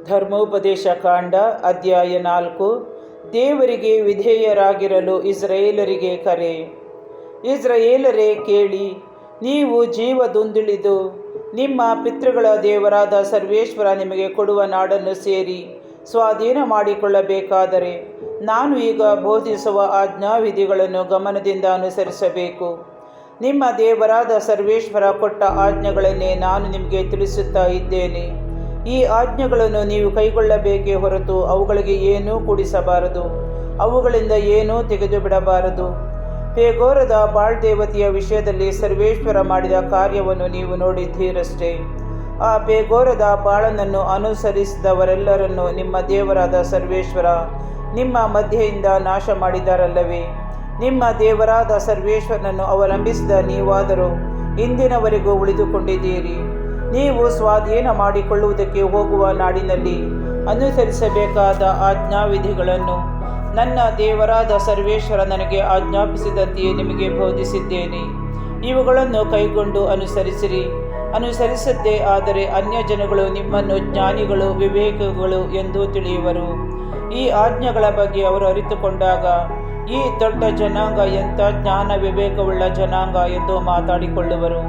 ಧರ್ಮೋಪದೇಶ ಕಾಂಡ ಅಧ್ಯಾಯ 4. ದೇವರಿಗೆ ವಿಧೇಯರಾಗಿರಲು ಇಸ್ರಾಯೇಲರಿಗೆ ಕರೆ. ಇಸ್ರಾಯೇಲರೇ ಕೇಳಿ, ನೀವು ಜೀವದೊಂದಿಳಿದು ನಿಮ್ಮ ಪಿತೃಗಳ ದೇವರಾದ ಸರ್ವೇಶ್ವರ ನಿಮಗೆ ಕೊಡುವ ನಾಡನ್ನು ಸೇರಿ ಸ್ವಾಧೀನ ಮಾಡಿಕೊಳ್ಳಬೇಕಾದರೆ ನಾನು ಈಗ ಬೋಧಿಸುವ ಆಜ್ಞಾವಿಧಿಗಳನ್ನು ಗಮನದಿಂದ ಅನುಸರಿಸಬೇಕು. ನಿಮ್ಮ ದೇವರಾದ ಸರ್ವೇಶ್ವರ ಕೊಟ್ಟ ಆಜ್ಞೆಗಳನ್ನೇ ನಾನು ನಿಮಗೆ ತಿಳಿಸುತ್ತಾ ಇದ್ದೇನೆ. ಈ ಆಜ್ಞೆಗಳನ್ನು ನೀವು ಕೈಗೊಳ್ಳಬೇಕೇ ಹೊರತು ಅವುಗಳಿಗೆ ಏನೂ ಕೂಡಿಸಬಾರದು, ಅವುಗಳಿಂದ ಏನೂ ತೆಗೆದು ಬಿಡಬಾರದು. ಪೇಗೋರದ ಬಾಳ್ ದೇವತೆಯ ವಿಷಯದಲ್ಲಿ ಸರ್ವೇಶ್ವರ ಮಾಡಿದ ಕಾರ್ಯವನ್ನು ನೀವು ನೋಡಿದ್ದೀರಷ್ಟೇ. ಆ ಪೇಗೋರದ ಬಾಳನನ್ನು ಅನುಸರಿಸಿದವರೆಲ್ಲರನ್ನು ನಿಮ್ಮ ದೇವರಾದ ಸರ್ವೇಶ್ವರ ನಿಮ್ಮ ಮಧ್ಯೆಯಿಂದ ನಾಶ ಮಾಡಿದ್ದಾರಲ್ಲವೇ? ನಿಮ್ಮ ದೇವರಾದ ಸರ್ವೇಶ್ವರನನ್ನು ಅವಲಂಬಿಸಿದ ನೀವಾದರೂ ಇಂದಿನವರೆಗೂ ಉಳಿದುಕೊಂಡಿದ್ದೀರಿ. ನೀವು ಸ್ವಾಧೀನ ಮಾಡಿಕೊಳ್ಳುವುದಕ್ಕೆ ಹೋಗುವ ನಾಡಿನಲ್ಲಿ ಅನುಸರಿಸಬೇಕಾದ ಆಜ್ಞಾವಿಧಿಗಳನ್ನು ನನ್ನ ದೇವರಾದ ಸರ್ವೇಶ್ವರ ನನಗೆ ಆಜ್ಞಾಪಿಸಿದಂತೆಯೇ ನಿಮಗೆ ಬೋಧಿಸಿದ್ದೇನೆ. ಇವುಗಳನ್ನು ಕೈಗೊಂಡು ಅನುಸರಿಸದ್ದೇ ಆದರೆ ಅನ್ಯ ಜನಗಳು ನಿಮ್ಮನ್ನು ಜ್ಞಾನಿಗಳು, ವಿವೇಕಿಗಳು ಎಂದು ತಿಳಿಯುವರು. ಈ ಆಜ್ಞೆಗಳ ಬಗ್ಗೆ ಅವರು ಅರಿತುಕೊಂಡಾಗ ಈ ದೊಡ್ಡ ಜನಾಂಗ ಎಂಥ ಜ್ಞಾನ ವಿವೇಕವುಳ್ಳ ಜನಾಂಗ ಎಂದು ಮಾತಾಡಿಕೊಳ್ಳುವರು.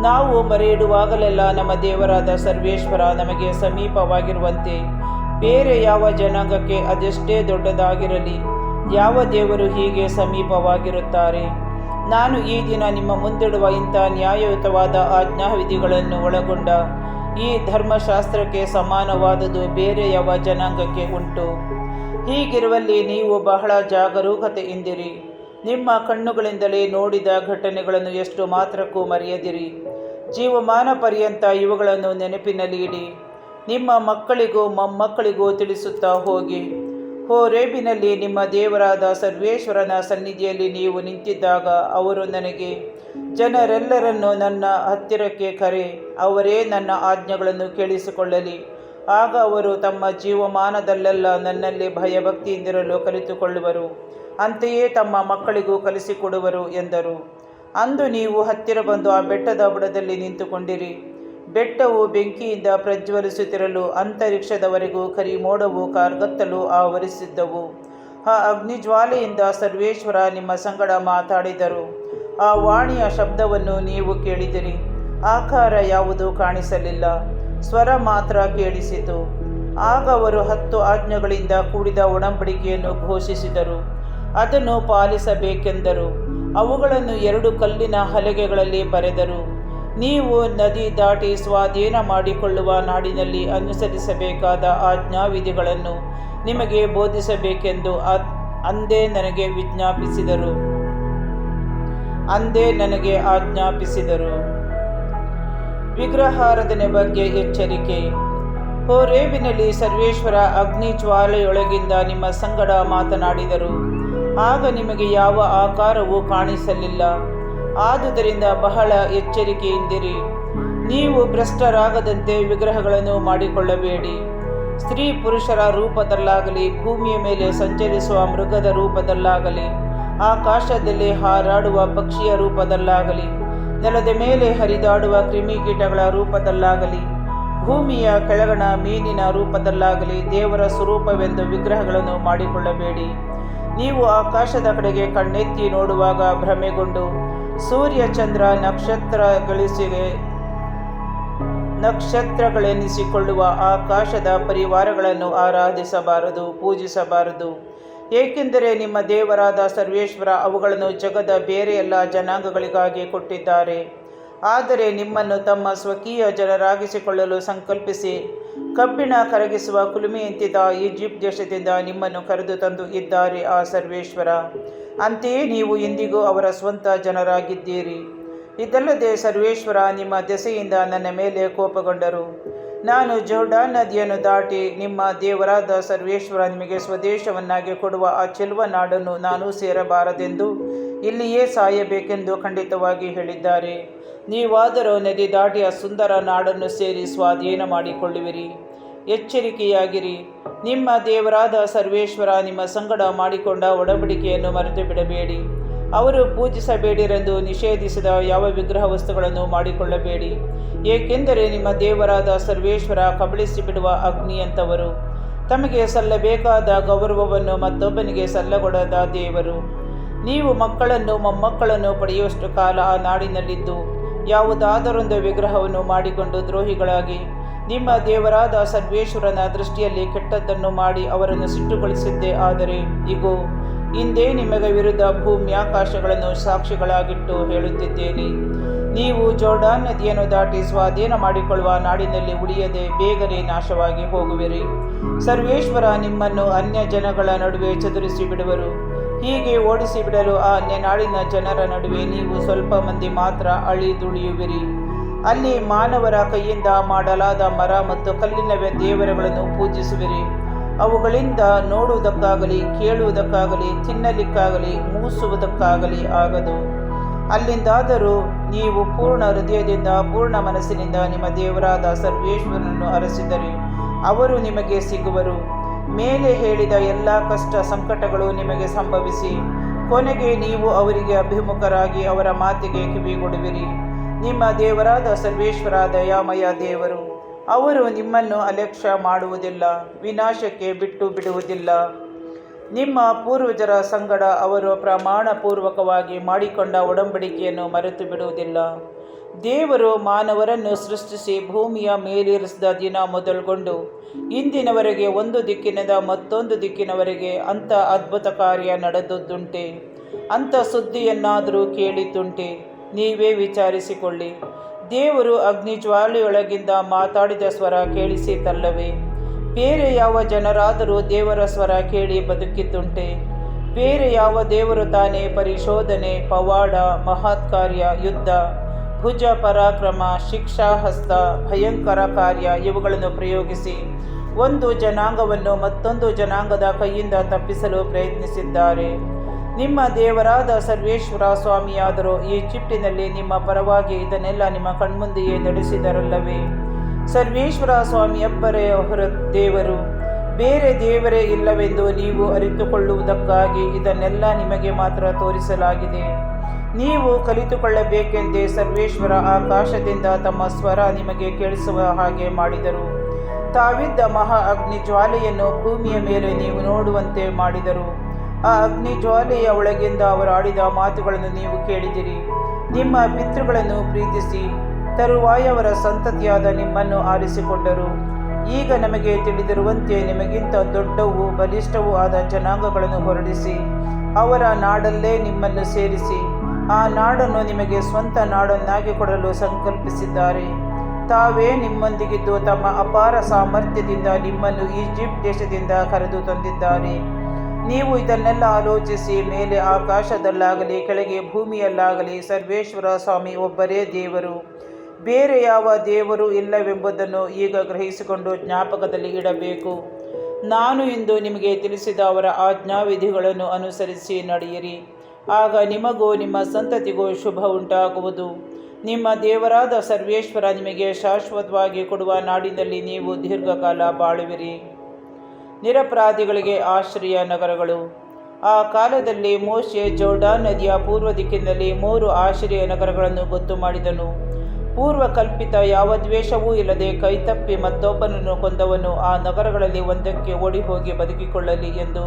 ನಾವು ಮರೆಯಿಡುವಾಗಲೆಲ್ಲ ನಮ್ಮ ದೇವರಾದ ಸರ್ವೇಶ್ವರ ನಮಗೆ ಸಮೀಪವಾಗಿರುವಂತೆ ಬೇರೆ ಯಾವ ಜನಾಂಗಕ್ಕೆ ಅದೆಷ್ಟೇ ದೊಡ್ಡದಾಗಿರಲಿ ಯಾವ ದೇವರು ಹೀಗೆ ಸಮೀಪವಾಗಿರುತ್ತಾರೆ. ನಾನು ಈ ದಿನ ನಿಮ್ಮ ಮುಂದಿಡುವ ಇಂಥ ನ್ಯಾಯಯುತವಾದ ಆಜ್ಞಾವಿಧಿಗಳನ್ನು ಒಳಗೊಂಡ ಈ ಧರ್ಮಶಾಸ್ತ್ರಕ್ಕೆ ಸಮಾನವಾದುದು ಬೇರೆ ಯಾವ ಜನಾಂಗಕ್ಕೆ ಉಂಟು? ಹೀಗಿರುವಲ್ಲಿ ನೀವು ಬಹಳ ಜಾಗರೂಕತೆಯಿಂದಿರಿ. ನಿಮ್ಮ ಕಣ್ಣುಗಳಿಂದಲೇ ನೋಡಿದ ಘಟನೆಗಳನ್ನು ಎಷ್ಟು ಮಾತ್ರಕ್ಕೂ ಮರೆಯದಿರಿ. ಜೀವಮಾನ ಪರ್ಯಂತ ಇವುಗಳನ್ನು ನೆನಪಿನಲ್ಲಿ ಇಡಿ. ನಿಮ್ಮ ಮಕ್ಕಳಿಗೂ ಮೊಮ್ಮಕ್ಕಳಿಗೂ ತಿಳಿಸುತ್ತಾ ಹೋಗಿ. ಹೋರೇಬಿನಲ್ಲಿ ನಿಮ್ಮ ದೇವರಾದ ಸರ್ವೇಶ್ವರನ ಸನ್ನಿಧಿಯಲ್ಲಿ ನೀವು ನಿಂತಿದ್ದಾಗ ಅವರು ನನಗೆ, ಜನರೆಲ್ಲರನ್ನು ನನ್ನ ಹತ್ತಿರಕ್ಕೆ ಕರೆ, ಅವರೇ ನನ್ನ ಆಜ್ಞೆಗಳನ್ನು ಕೇಳಿಸಿಕೊಳ್ಳಲಿ. ಆಗ ಅವರು ತಮ್ಮ ಜೀವಮಾನದಲ್ಲೆಲ್ಲ ನನ್ನಲ್ಲಿ ಭಯಭಕ್ತಿಯಿಂದಿರಲು ಕಲಿತುಕೊಳ್ಳುವರು. ಅಂತೆಯೇ ತಮ್ಮ ಮಕ್ಕಳಿಗೂ ಕಲಿಸಿಕೊಡುವರು ಎಂದರು. ಅಂದು ನೀವು ಹತ್ತಿರ ಬಂದು ಆ ಬೆಟ್ಟದ ಬುಡದಲ್ಲಿ ನಿಂತುಕೊಂಡಿರಿ. ಬೆಟ್ಟವು ಬೆಂಕಿಯಿಂದ ಪ್ರಜ್ವಲಿಸುತ್ತಿರಲು ಅಂತರಿಕ್ಷದವರೆಗೂ ಕರಿಮೋಡವು ಕಾರ್ಗತ್ತಲು ಆವರಿಸಿದ್ದವು. ಆ ಅಗ್ನಿಜ್ವಾಲೆಯಿಂದ ಸರ್ವೇಶ್ವರ ನಿಮ್ಮ ಸಂಗಡ ಮಾತಾಡಿದರು. ಆ ವಾಣಿಯ ಶಬ್ದವನ್ನು ನೀವು ಕೇಳಿದಿರಿ. ಆಕಾರ ಯಾವುದೂ ಕಾಣಿಸಲಿಲ್ಲ, ಸ್ವರ ಮಾತ್ರ ಕೇಳಿಸಿತು. ಆಗ ಅವರು 10 ಆಜ್ಞೆಗಳಿಂದ ಕೂಡಿದ ಒಡಂಬಡಿಕೆಯನ್ನು ಘೋಷಿಸಿದರು. ಅದನ್ನು ಪಾಲಿಸಬೇಕೆಂದರು. ಅವುಗಳನ್ನು 2 ಕಲ್ಲಿನ ಹಲಗೆಗಳಲ್ಲಿ ಬರೆದರು. ನೀವು ನದಿ ದಾಟಿ ಸ್ವಾಧೀನ ಮಾಡಿಕೊಳ್ಳುವ ನಾಡಿನಲ್ಲಿ ಅನುಸರಿಸಬೇಕಾದ ಆಜ್ಞಾವಿಧಿಗಳನ್ನು ನಿಮಗೆ ಬೋಧಿಸಬೇಕೆಂದು ಅಂದೇ ನನಗೆ ಆಜ್ಞಾಪಿಸಿದರು. ವಿಗ್ರಹಾರಾಧನೆ ಬಗ್ಗೆ ಎಚ್ಚರಿಕೆ. ಹೋರೇಬಿನಲ್ಲಿ ಸರ್ವೇಶ್ವರ ಅಗ್ನಿ ಜ್ವಾಲೆಯೊಳಗಿಂದ ನಿಮ್ಮ ಸಂಗಡ ಮಾತನಾಡಿದರು. ಆಗ ನಿಮಗೆ ಯಾವ ಆಕಾರವೂ ಕಾಣಿಸಲಿಲ್ಲ. ಆದುದರಿಂದ ಬಹಳ ಎಚ್ಚರಿಕೆಯಿಂದಿರಿ. ನೀವು ಭ್ರಷ್ಟರಾಗದಂತೆ ವಿಗ್ರಹಗಳನ್ನು ಮಾಡಿಕೊಳ್ಳಬೇಡಿ. ಸ್ತ್ರೀ ಪುರುಷರ ರೂಪದಲ್ಲಾಗಲಿ, ಭೂಮಿಯ ಮೇಲೆ ಸಂಚರಿಸುವ ಮೃಗದ ರೂಪದಲ್ಲಾಗಲಿ, ಆಕಾಶದಲ್ಲಿ ಹಾರಾಡುವ ಪಕ್ಷಿಯ ರೂಪದಲ್ಲಾಗಲಿ, ನೆಲದ ಮೇಲೆ ಹರಿದಾಡುವ ಕ್ರಿಮಿಕೀಟಗಳ ರೂಪದಲ್ಲಾಗಲಿ, ಭೂಮಿಯ ಕೆಳಗಣ ಮೀನಿನ ರೂಪದಲ್ಲಾಗಲಿ ದೇವರ ಸ್ವರೂಪವೆಂದು ವಿಗ್ರಹಗಳನ್ನು ಮಾಡಿಕೊಳ್ಳಬೇಡಿ. ನೀವು ಆಕಾಶದ ಕಡೆಗೆ ಕಣ್ಣೆತ್ತಿ ನೋಡುವಾಗ ಭ್ರಮೆಗೊಂಡು ಸೂರ್ಯ ಚಂದ್ರ ನಕ್ಷತ್ರಗಳೆನಿಸಿಕೊಳ್ಳುವ ಆಕಾಶದ ಪರಿವಾರಗಳನ್ನು ಆರಾಧಿಸಬಾರದು, ಪೂಜಿಸಬಾರದು. ಏಕೆಂದರೆ ನಿಮ್ಮ ದೇವರಾದ ಸರ್ವೇಶ್ವರ ಅವುಗಳನ್ನು ಜಗದ ಬೇರೆ ಎಲ್ಲ ಜನಾಂಗಗಳಿಗಾಗಿ ಕೊಟ್ಟಿದ್ದಾರೆ. ಆದರೆ ನಿಮ್ಮನ್ನು ತಮ್ಮ ಸ್ವಕೀಯ ಜನರಾಗಿಸಿಕೊಳ್ಳಲು ಸಂಕಲ್ಪಿಸಿ ಕಬ್ಬಿಣ ಕರಗಿಸುವ ಕುಲುಮೆಯಂತಿದ್ದ ಈಜಿಪ್ಟ್ ದೇಶದಿಂದ ನಿಮ್ಮನ್ನು ಕರೆದು ತಂದು ಇದ್ದಾರೆ ಆ ಸರ್ವೇಶ್ವರ. ಅಂತೆಯೇ ನೀವು ಇಂದಿಗೂ ಅವರ ಸ್ವಂತ ಜನರಾಗಿದ್ದೀರಿ. ಇದಲ್ಲದೆ ಸರ್ವೇಶ್ವರ ನಿಮ್ಮ ದೆಸೆಯಿಂದ ನನ್ನ ಮೇಲೆ ಕೋಪಗೊಂಡರು. ನಾನು ಜೋರ್ಡಾನ್ ನದಿಯನ್ನು ದಾಟಿ ನಿಮ್ಮ ದೇವರಾದ ಸರ್ವೇಶ್ವರ ನಿಮಗೆ ಸ್ವದೇಶವನ್ನಾಗಿ ಕೊಡುವ ಆ ಚೆಲುವ ನಾಡನ್ನು ನಾನು ಸೇರಬಾರದೆಂದು ಇಲ್ಲಿಯೇ ಸಾಯಬೇಕೆಂದು ಖಂಡಿತವಾಗಿ ಹೇಳಿದ್ದಾರೆ. ನೀವಾದರೂ ನದಿ ದಾಟಿ ಆ ಸುಂದರ ನಾಡನ್ನು ಸೇರಿ ಸ್ವಾಧೀನ ಮಾಡಿಕೊಳ್ಳುವಿರಿ. ಎಚ್ಚರಿಕೆಯಾಗಿರಿ. ನಿಮ್ಮ ದೇವರಾದ ಸರ್ವೇಶ್ವರ ನಿಮ್ಮ ಸಂಗಡ ಮಾಡಿಕೊಂಡ ಒಡಂಬಡಿಕೆಯನ್ನು ಮರೆತು ಬಿಡಬೇಡಿ. ಅವರು ಪೂಜಿಸಬೇಡಿರೆಂದು ನಿಷೇಧಿಸಿದ ಯಾವ ವಿಗ್ರಹ ವಸ್ತುಗಳನ್ನು ಮಾಡಿಕೊಳ್ಳಬೇಡಿ, ಏಕೆಂದರೆ ನಿಮ್ಮ ದೇವರಾದ ಸರ್ವೇಶ್ವರ ಕಬಳಿಸಿಬಿಡುವ ಅಗ್ನಿಯಂಥವರು. ತಮಗೆ ಸಲ್ಲಬೇಕಾದ ಗೌರವವನ್ನು ಮತ್ತೊಬ್ಬನಿಗೆ ಸಲ್ಲಗೊಡದ ದೇವರು. ನೀವು ಮಕ್ಕಳನ್ನು ಮೊಮ್ಮಕ್ಕಳನ್ನು ಪಡೆಯುವಷ್ಟು ಕಾಲ ಆ ನಾಡಿನಲ್ಲಿದ್ದು ಯಾವುದಾದರೊಂದು ವಿಗ್ರಹವನ್ನು ಮಾಡಿಕೊಂಡು ದ್ರೋಹಿಗಳಾಗಿ ನಿಮ್ಮ ದೇವರಾದ ಸರ್ವೇಶ್ವರನ ದೃಷ್ಟಿಯಲ್ಲಿ ಕೆಟ್ಟದ್ದನ್ನು ಮಾಡಿ ಅವರನ್ನು ಸಿಟ್ಟುಗೊಳಿಸಿದ್ದೇ ಆದರೆ, ಇಗೋ, ಇಂದೇ ನಿಮಗೆ ವಿರುದ್ಧ ಭೂಮ್ಯಾಕಾಶಗಳನ್ನು ಸಾಕ್ಷಿಗಳಾಗಿಟ್ಟು ಹೇಳುತ್ತಿದ್ದೇನೆ, ನೀವು ಜೋರ್ಡಾನ್ ನದಿಯನ್ನು ದಾಟಿ ಸ್ವಾಧೀನ ಮಾಡಿಕೊಳ್ಳುವ ನಾಡಿನಲ್ಲಿ ಉಳಿಯದೆ ಬೇಗನೆ ನಾಶವಾಗಿ ಹೋಗುವಿರಿ. ಸರ್ವೇಶ್ವರ ನಿಮ್ಮನ್ನು ಅನ್ಯ ಜನಗಳ ನಡುವೆ ಚದುರಿಸಿ ಬಿಡುವರು. ಹೀಗೆ ಓಡಿಸಿ ಬಿಡಲು ಆ ಅನ್ಯ ನಾಡಿನ ಜನರ ನಡುವೆ ನೀವು ಸ್ವಲ್ಪ ಮಂದಿ ಮಾತ್ರ ಅಳಿದುಳಿಯುವಿರಿ. ಅಲ್ಲಿ ಮಾನವರ ಕೈಯಿಂದ ಮಾಡಲಾದ ಮರ ಮತ್ತು ಕಲ್ಲಿನ ದೇವರುಗಳನ್ನು ಪೂಜಿಸುವಿರಿ. ಅವುಗಳಿಂದ ನೋಡುವುದಕ್ಕಾಗಲಿ, ಕೇಳುವುದಕ್ಕಾಗಲಿ, ತಿನ್ನಲಿಕ್ಕಾಗಲಿ, ಮೂಸುವುದಕ್ಕಾಗಲಿ ಆಗದು. ಅಲ್ಲಿಂದಾದರೂ ನೀವು ಪೂರ್ಣ ಹೃದಯದಿಂದ ಪೂರ್ಣ ಮನಸ್ಸಿನಿಂದ ನಿಮ್ಮ ದೇವರಾದ ಸರ್ವೇಶ್ವರನನ್ನು ಅರಸಿದರೆ ಅವರು ನಿಮಗೆ ಸಿಗುವರು. ಮೇಲೆ ಹೇಳಿದ ಎಲ್ಲ ಕಷ್ಟ ಸಂಕಟಗಳು ನಿಮಗೆ ಸಂಭವಿಸಿ ಕೊನೆಗೆ ನೀವು ಅವರಿಗೆ ಅಭಿಮುಖರಾಗಿ ಅವರ ಮಾತಿಗೆ ಕಿವಿಗೊಡುವಿರಿ. ನಿಮ್ಮ ದೇವರಾದ ಸರ್ವೇಶ್ವರ ದಯಾಮಯ ದೇವರು. ಅವರು ನಿಮ್ಮನ್ನು ಅಲಕ್ಷ್ಯ ಮಾಡುವುದಿಲ್ಲ, ವಿನಾಶಕ್ಕೆ ಬಿಟ್ಟು ಬಿಡುವುದಿಲ್ಲ. ನಿಮ್ಮ ಪೂರ್ವಜರ ಸಂಗಡ ಅವರು ಪ್ರಮಾಣಪೂರ್ವಕವಾಗಿ ಮಾಡಿಕೊಂಡ ಒಡಂಬಡಿಕೆಯನ್ನು ಮರೆತು ಬಿಡುವುದಿಲ್ಲ. ದೇವರು ಮಾನವರನ್ನು ಸೃಷ್ಟಿಸಿ ಭೂಮಿಯ ಮೇಲಿರಿಸಿದ ದಿನ ಮೊದಲುಗೊಂಡು ಇಂದಿನವರೆಗೆ ಒಂದು ದಿಕ್ಕಿನಿಂದ ಮತ್ತೊಂದು ದಿಕ್ಕಿನವರೆಗೆ ಅಂಥ ಅದ್ಭುತ ಕಾರ್ಯ ನಡೆದದ್ದುಂಟೆ? ಅಂಥ ಸುದ್ದಿಯನ್ನಾದರೂ ಕೇಳಿದ್ದುಂಟೆ? ನೀವೇ ವಿಚಾರಿಸಿಕೊಳ್ಳಿ. ದೇವರು ಅಗ್ನಿಜ್ವಾಲೆಯೊಳಗಿಂದ ಮಾತಾಡಿದ ಸ್ವರ ಕೇಳಿಸಿತಲ್ಲವೇ? ಬೇರೆ ಯಾವ ಜನರಾದರೂ ದೇವರ ಸ್ವರ ಕೇಳಿ ಬದುಕಿದ್ದುಂಟೆ? ಬೇರೆ ಯಾವ ದೇವರು ತಾನೇ ಪರಿಶೋಧನೆ, ಪವಾಡ, ಮಹತ್ಕಾರ್ಯ, ಯುದ್ಧ, ಭುಜ ಪರಾಕ್ರಮ, ಶಿಕ್ಷಾಹಸ್ತ, ಭಯಂಕರ ಕಾರ್ಯ ಇವುಗಳನ್ನು ಪ್ರಯೋಗಿಸಿ ಒಂದು ಜನಾಂಗವನ್ನು ಮತ್ತೊಂದು ಜನಾಂಗದ ಕೈಯಿಂದ ತಪ್ಪಿಸಲು ಪ್ರಯತ್ನಿಸಿದ್ದಾರೆ? ನಿಮ್ಮ ದೇವರಾದ ಸರ್ವೇಶ್ವರ ಸ್ವಾಮಿಯಾದರೂ ಈಜಿಪ್ಟಿನಲ್ಲಿ ನಿಮ್ಮ ಪರವಾಗಿ ಇದನ್ನೆಲ್ಲ ನಿಮ್ಮ ಕಣ್ಮುಂದೆಯೇ ನಡೆಸಿದರಲ್ಲವೇ? ಸರ್ವೇಶ್ವರ ಸ್ವಾಮಿಯೊಬ್ಬರೇ ಹೊರ ದೇವರು, ಬೇರೆ ದೇವರೇ ಇಲ್ಲವೆಂದು ನೀವು ಅರಿತುಕೊಳ್ಳುವುದಕ್ಕಾಗಿ ಇದನ್ನೆಲ್ಲ ನಿಮಗೆ ಮಾತ್ರ ತೋರಿಸಲಾಗಿದೆ. ನೀವು ಕಲಿತುಕೊಳ್ಳಬೇಕೆಂದೇ ಸರ್ವೇಶ್ವರ ಆಕಾಶದಿಂದ ತಮ್ಮ ಸ್ವರ ನಿಮಗೆ ಕೇಳಿಸುವ ಹಾಗೆ ಮಾಡಿದರು. ತಾವಿದ್ದ ಮಹಾ ಅಗ್ನಿ ಜ್ವಾಲೆಯನ್ನು ಭೂಮಿಯ ಮೇಲೆ ನೀವು ನೋಡುವಂತೆ ಮಾಡಿದರು. ಆ ಅಗ್ನಿ ಜ್ವಾಲೆಯ ಒಳಗಿಂದ ಅವರು ಆಡಿದ ಮಾತುಗಳನ್ನು ನೀವು ಕೇಳಿದಿರಿ. ನಿಮ್ಮ ಪಿತೃಗಳನ್ನು ಪ್ರೀತಿಸಿ ತರುವಾಯ ಅವರ ಸಂತತಿಯಾದ ನಿಮ್ಮನ್ನು ಆರಿಸಿಕೊಂಡರು. ಈಗ ನಮಗೆ ತಿಳಿದಿರುವಂತೆ ನಿಮಗಿಂತ ದೊಡ್ಡವೂ ಬಲಿಷ್ಠವೂ ಆದ ಜನಾಂಗಗಳನ್ನು ಹೊರಡಿಸಿ ಅವರ ನಾಡಲ್ಲೇ ನಿಮ್ಮನ್ನು ಸೇರಿಸಿ ಆ ನಾಡನ್ನು ನಿಮಗೆ ಸ್ವಂತ ನಾಡನ್ನಾಗಿ ಕೊಡಲು ಸಂಕಲ್ಪಿಸಿದ್ದಾರೆ. ತಾವೇ ನಿಮ್ಮೊಂದಿಗಿದ್ದು ತಮ್ಮ ಅಪಾರ ಸಾಮರ್ಥ್ಯದಿಂದ ನಿಮ್ಮನ್ನು ಈಜಿಪ್ಟ್ ದೇಶದಿಂದ ಕರೆದು ತಂದಿದ್ದಾರೆ. ನೀವು ಇದನ್ನೆಲ್ಲ ಆಲೋಚಿಸಿ ಮೇಲೆ ಆಕಾಶದಲ್ಲಾಗಲಿ ಕೆಳಗೆ ಭೂಮಿಯಲ್ಲಾಗಲಿ ಸರ್ವೇಶ್ವರ ಸ್ವಾಮಿ ಒಬ್ಬರೇ ದೇವರು, ಬೇರೆ ಯಾವ ದೇವರು ಇಲ್ಲವೆಂಬುದನ್ನು ಈಗ ಗ್ರಹಿಸಿಕೊಂಡು ಜ್ಞಾಪಕದಲ್ಲಿ ಇಡಬೇಕು. ನಾನು ಇಂದು ನಿಮಗೆ ತಿಳಿಸಿದ ಅವರ ಆಜ್ಞಾವಿಧಿಗಳನ್ನು ಅನುಸರಿಸಿ ನಡೆಯಿರಿ. ಆಗ ನಿಮಗೂ ನಿಮ್ಮ ಸಂತತಿಗೂ ಶುಭ ಉಂಟಾಗುವುದು. ನಿಮ್ಮ ದೇವರಾದ ಸರ್ವೇಶ್ವರ ನಿಮಗೆ ಶಾಶ್ವತವಾಗಿ ಕೊಡುವ ನಾಡಿನಲ್ಲಿ ನೀವು ದೀರ್ಘಕಾಲ ಬಾಳುವಿರಿ. ನಿರಪರಾಧಿಗಳಿಗೆ ಆಶ್ರಯ ನಗರಗಳು. ಆ ಕಾಲದಲ್ಲಿ ಮೋಶೆ ಜೋರ್ಡಾನ್ ನದಿಯ ಪೂರ್ವ ದಿಕ್ಕಿನಲ್ಲಿ 3 ಆಶ್ರಯ ನಗರಗಳನ್ನು ಗೊತ್ತು ಮಾಡಿದನು. ಪೂರ್ವಕಲ್ಪಿತ ಯಾವ ದ್ವೇಷವೂ ಇಲ್ಲದೆ ಕೈತಪ್ಪಿ ಮತ್ತೊಬ್ಬನನ್ನು ಕೊಂದವನು ಆ ನಗರಗಳಲ್ಲಿ ಒಂದಕ್ಕೆ ಓಡಿಹೋಗಿ ಬದುಕಿಕೊಳ್ಳಲಿ ಎಂದು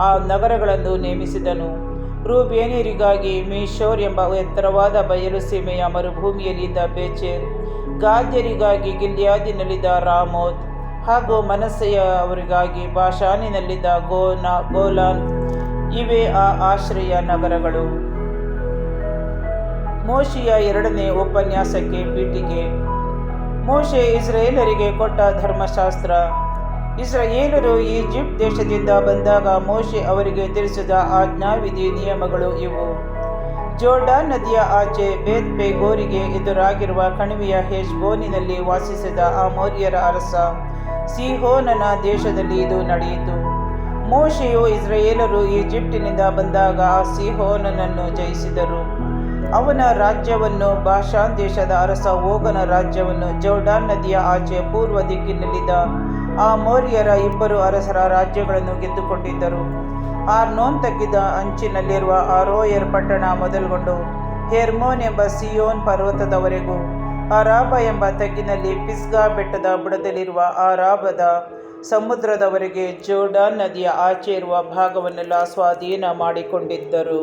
ಆ ನಗರಗಳನ್ನು ನೇಮಿಸಿದನು. ರೂಬೇನಿಯರಿಗಾಗಿ ಮೀಶೋರ್ ಎಂಬ ಎತ್ತರವಾದ ಬಯಲು ಸೀಮೆಯ ಮರುಭೂಮಿಯಲ್ಲಿದ್ದ ಬೇಚೇರ್, ಗಾದ್ಯರಿಗಾಗಿ ಗಿಲ್ಯಾದಿನಲ್ಲಿದ್ದ ರಾಮೋತ್ ಹಾಗೂ ಮನಸ್ಸೆಯ ಅವರಿಗಾಗಿ ಬಾಷಾನಿನಲ್ಲಿದ್ದ ಗೋಲಾನ್ ಇವೇ ಆ ಆಶ್ರಯ ನಗರಗಳು. ಮೋಶೆಯ 2ನೇ ಉಪನ್ಯಾಸಕ್ಕೆ ಪೀಠಿಕೆ. ಮೋಶೆ ಇಸ್ರಾಯೇಲರಿಗೆ ಕೊಟ್ಟ ಧರ್ಮಶಾಸ್ತ್ರ. ಇಸ್ರಾಯೇಲರು ಈಜಿಪ್ಟ್ ದೇಶದಿಂದ ಬಂದಾಗ ಮೋಶೆ ಅವರಿಗೆ ತಿಳಿಸಿದ ಆಜ್ಞಾವಿಧಿ ನಿಯಮಗಳು ಇವು. ಜೋರ್ಡಾನ್ ನದಿಯ ಆಚೆ ಬೇತ್ ಪೆಗೋರಿಗೆ ಎದುರಾಗಿರುವ ಕಣಿವೆಯ ಹೆಷ್ಬೋನಿನಲ್ಲಿ ವಾಸಿಸಿದ ಅಮೋರಿಯರ ಅರಸ ಸೀಹೋನನ ದೇಶದಲ್ಲಿ ಇದು ನಡೆಯಿತು. ಮೋಶೆಯು ಇಸ್ರಾಯೇಲರು ಈಜಿಪ್ಟಿನಿಂದ ಬಂದಾಗ ಆ ಸೀಹೋನನನ್ನು ಜಯಿಸಿದರು. ಅವನ ರಾಜ್ಯವನ್ನು ಬಾಷಾನ್ ದೇಶದ ಅರಸ ಓಗನ ರಾಜ್ಯವನ್ನು ಜೋರ್ಡಾನ್ ನದಿಯ ಆಚೆ ಪೂರ್ವ ದಿಕ್ಕಿನಲ್ಲಿದ್ದ ಆ ಮೋರಿಯರ 2 ಅರಸರ ರಾಜ್ಯಗಳನ್ನು ಗೆದ್ದುಕೊಂಡಿದ್ದರು. ಆರ್ನೋನ್ ತಗ್ಗಿದ ಅಂಚಿನಲ್ಲಿರುವ ಅರೋಯರ್ ಪಟ್ಟಣ ಮೊದಲುಗೊಂಡು ಹೆರ್ಮೋನ್ ಎಂಬ ಸಿಯೋನ್ ಪರ್ವತದವರೆಗೂ, ಅರಾಬ ಎಂಬ ತಗ್ಗಿನಲ್ಲಿ ಪಿಸ್ಗಾ ಬೆಟ್ಟದ ಬುಡದಲ್ಲಿರುವ ಅರಾಬದ ಸಮುದ್ರದವರೆಗೆ ಜೋರ್ಡಾನ್ ನದಿಯ ಆಚೆ ಇರುವ ಭಾಗವನ್ನೆಲ್ಲ ಸ್ವಾಧೀನ ಮಾಡಿಕೊಂಡಿದ್ದರು.